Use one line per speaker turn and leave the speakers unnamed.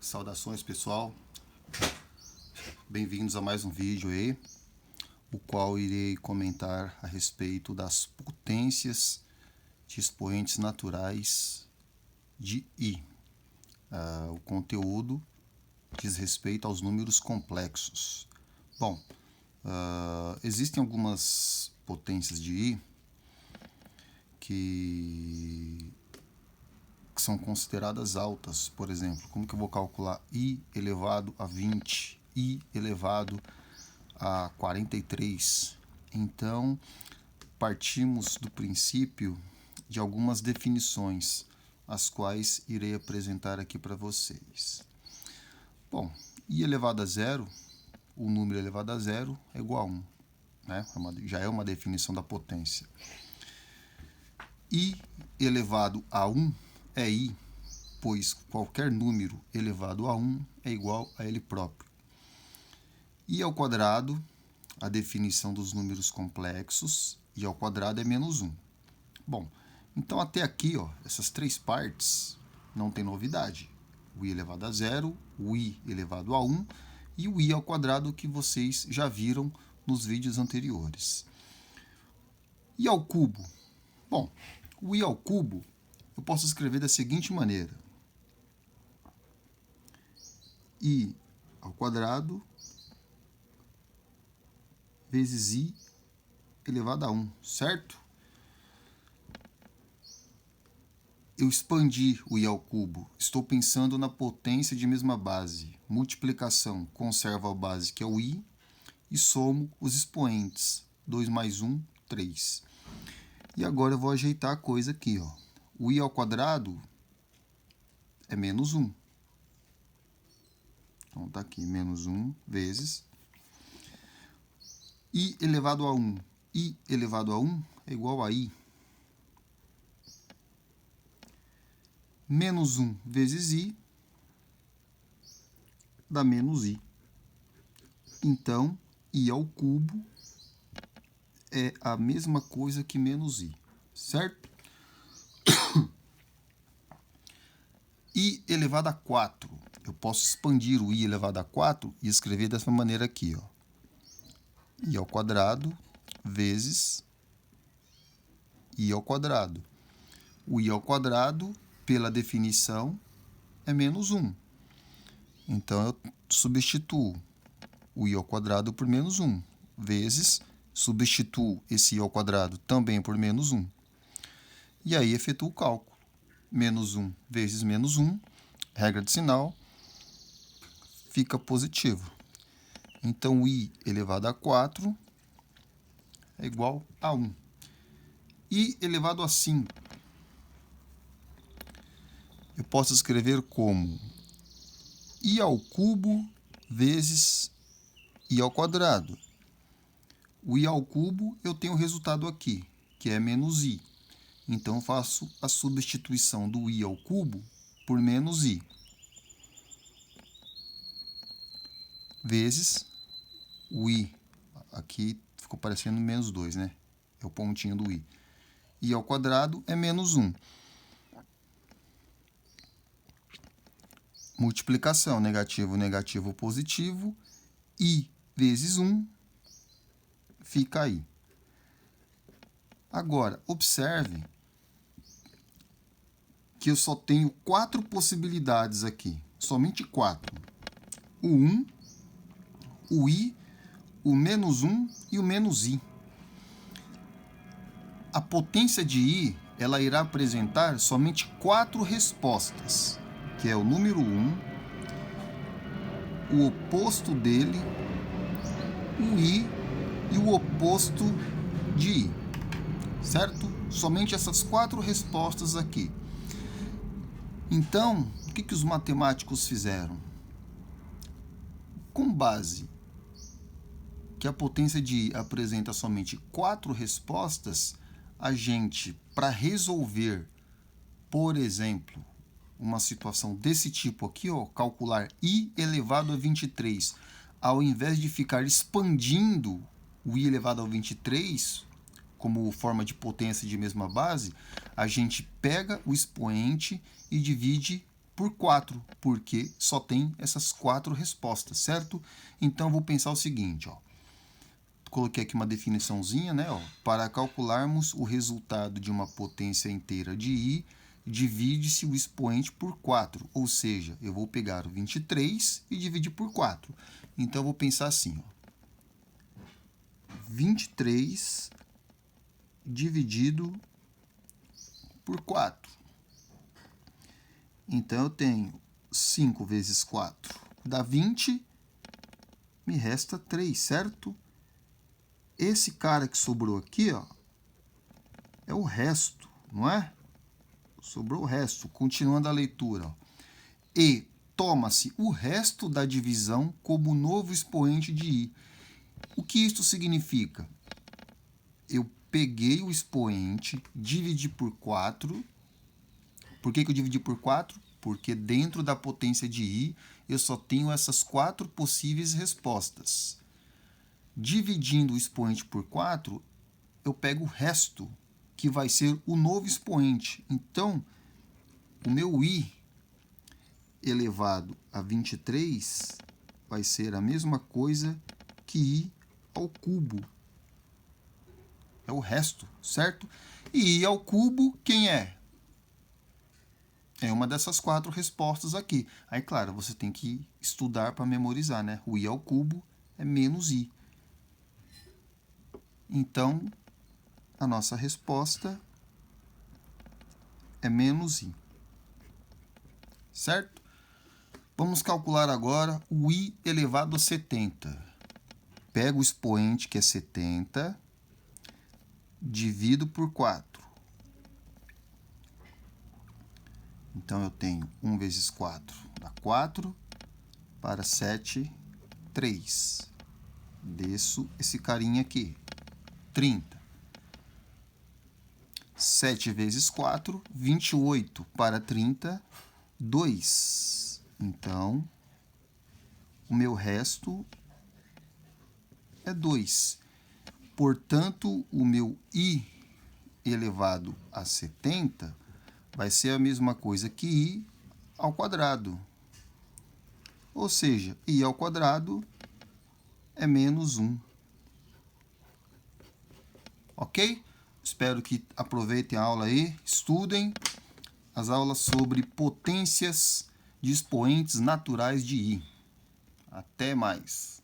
Saudações, pessoal, bem-vindos a mais um vídeo aí, o qual irei comentar a respeito das potências de expoentes naturais de I. O conteúdo diz respeito aos números complexos. Bom, existem algumas potências de I que são consideradas altas. Por exemplo, como que eu vou calcular I elevado a 20, I elevado a 43? Então, partimos do princípio de algumas definições, as quais irei apresentar aqui para vocês. Bom, I elevado a zero, o número elevado a zero é igual a 1, né? Já é uma definição da potência. I elevado a 1 é I, pois qualquer número elevado a 1 é igual a ele próprio. I ao quadrado, a definição dos números complexos, I ao quadrado é menos 1. Bom, então até aqui, essas três partes não tem novidade. O I elevado a 0, o I elevado a 1 e o I ao quadrado que vocês já viram nos vídeos anteriores. I ao cubo. Bom, o I ao cubo eu posso escrever da seguinte maneira: I ao quadrado vezes I elevado a 1, certo? Eu expandi o I ao cubo, estou pensando na potência de mesma base. Multiplicação, conservo a base que é o I e somo os expoentes. 2 mais 1, 3. E agora eu vou ajeitar a coisa aqui, O I ao quadrado é menos 1. Então está aqui, menos 1 vezes I elevado a 1. I elevado a 1 é igual a I. Menos 1 vezes I dá menos I. Então, I ao cubo é a mesma coisa que menos I, certo? I elevado a 4. Eu posso expandir o I elevado a 4 e escrever dessa maneira aqui, I ao quadrado vezes I ao quadrado. O I ao quadrado, pela definição, é menos 1. Então, eu substituo o I ao quadrado por menos 1, vezes, substituo esse I ao quadrado também por menos 1. E aí, efetuo o cálculo. Menos 1 vezes menos 1, regra de sinal, fica positivo. Então, I elevado a 4 é igual a 1. I elevado a 5. Eu posso escrever como I ao cubo vezes I ao quadrado. O I ao cubo eu tenho o resultado aqui, que é menos I. Então, eu faço a substituição do I ao cubo por menos I. Vezes o I. Aqui ficou parecendo menos 2, né? É o pontinho do I. I ao quadrado é menos 1. Multiplicação, negativo, negativo, positivo. I vezes 1 fica I. Agora, observe que eu só tenho 4 possibilidades aqui. Somente 4. O 1, o I, o menos 1 e o menos I. A potência de I, ela irá apresentar somente 4 respostas, que é o número 1, o oposto dele, o I e o oposto de I, certo? Somente essas 4 respostas aqui. Então, o que os matemáticos fizeram? Com base que a potência de I apresenta somente 4 respostas, a gente, para resolver, por exemplo, uma situação desse tipo aqui, calcular I elevado a 23, ao invés de ficar expandindo o I elevado a 23, como forma de potência de mesma base, a gente pega o expoente e divide por 4, porque só tem essas 4 respostas, certo? Então, vou pensar o seguinte, ó. Coloquei aqui uma definiçãozinha, né? Ó, para calcularmos o resultado de uma potência inteira de i, divide-se o expoente por 4. Ou seja, eu vou pegar o 23 e dividir por 4. Então, eu vou pensar assim, ó. 23 dividido por 4. Então, eu tenho 5 vezes 4 dá 20, me resta 3, certo? Esse cara que sobrou aqui, ó, é o resto, não é? Sobrou o resto. Continuando a leitura, ó. E toma-se o resto da divisão como novo expoente de i. O que isto significa? Eu peguei o expoente, dividi por 4. Por que eu dividi por 4? Porque dentro da potência de i, eu só tenho essas 4 possíveis respostas. Dividindo o expoente por 4, eu pego o resto, que vai ser o novo expoente. Então, o meu i elevado a 23 vai ser a mesma coisa que i ao cubo. É o resto, certo? E i ao cubo, quem é? É uma dessas 4 respostas aqui. Aí, claro, você tem que estudar para memorizar, né? O i ao cubo é menos i. Então, a nossa resposta é menos i. Certo? Vamos calcular agora o i elevado a 70. Pego o expoente, que é 70, divido por 4. Então, eu tenho 1 vezes 4 dá 4, para 7, 3. Desço esse carinha aqui, 30. 7 vezes 4, 28, para 30, 2. Então, o meu resto é 2. Portanto, o meu i elevado a 70 vai ser a mesma coisa que i ao quadrado. Ou seja, i ao quadrado é menos 1. Ok? Espero que aproveitem a aula aí, estudem as aulas sobre potências de expoentes naturais de i. Até mais!